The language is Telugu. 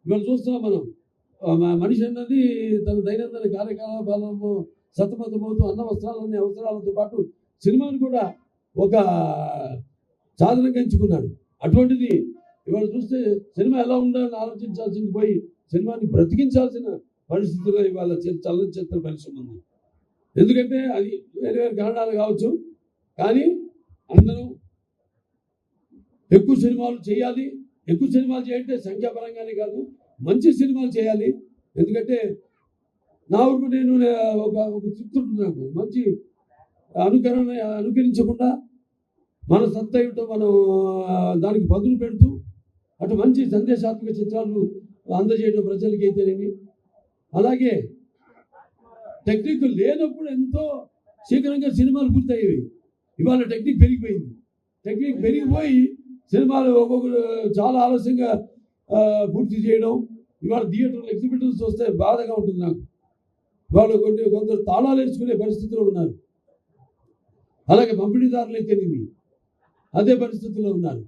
ఇవాళ చూస్తున్నాం మనం. మనిషి అన్నది తన దైనందిన కార్యకలాపాలను సతమతమవుతూ అన్న వస్త్రాలన్నీ అవసరాలతో పాటు సినిమాను కూడా ఒక సాధనంగా ఎంచుకున్నాడు. అటువంటిది ఇవాళ చూస్తే సినిమా ఎలా ఉండాలని ఆలోచించాల్సింది పోయి సినిమాని బ్రతికించాల్సిన పరిస్థితుల్లో ఇవాళ చలనచిత్ర పరిశ్రమ ఉంది. ఎందుకంటే అది వేరే వేరే కారణాలు కావచ్చు, కానీ అందరూ ఎక్కువ సినిమాలు చేయాలి. ఎక్కువ సినిమాలు చేయాలంటే సంఖ్యాపరంగానే కాదు, మంచి సినిమాలు చేయాలి. ఎందుకంటే నా వరకు నేను ఒక తృప్తి ఉంటుంది నాకు. మంచి అనుకరించకుండా మన సత్తా ఏమిటో మనం దానికి బదులు పెడుతూ అటు మంచి సందేశాత్మక చిత్రాలు అందజేయడం ప్రజలకి అయితేనేమి, అలాగే టెక్నిక్ లేనప్పుడు ఎంతో శీఘ్రంగా సినిమాలు పూర్తయ్యేవి. ఇవాళ టెక్నిక్ పెరిగిపోయింది. టెక్నిక్ పెరిగిపోయి సినిమాలు ఒక్కొక్కరు చాలా ఆలస్యంగా పూర్తి చేయడం. ఇవాళ థియేటర్లు ఎగ్జిబిటర్స్ వస్తే బాధగా ఉంటుంది నాకు. వాళ్ళు కొందరు తాళాలు వేసుకునే పరిస్థితిలో ఉన్నారు. అలాగే పంపిణీదారులు అయితేనేమి అదే పరిస్థితుల్లో ఉన్నారు.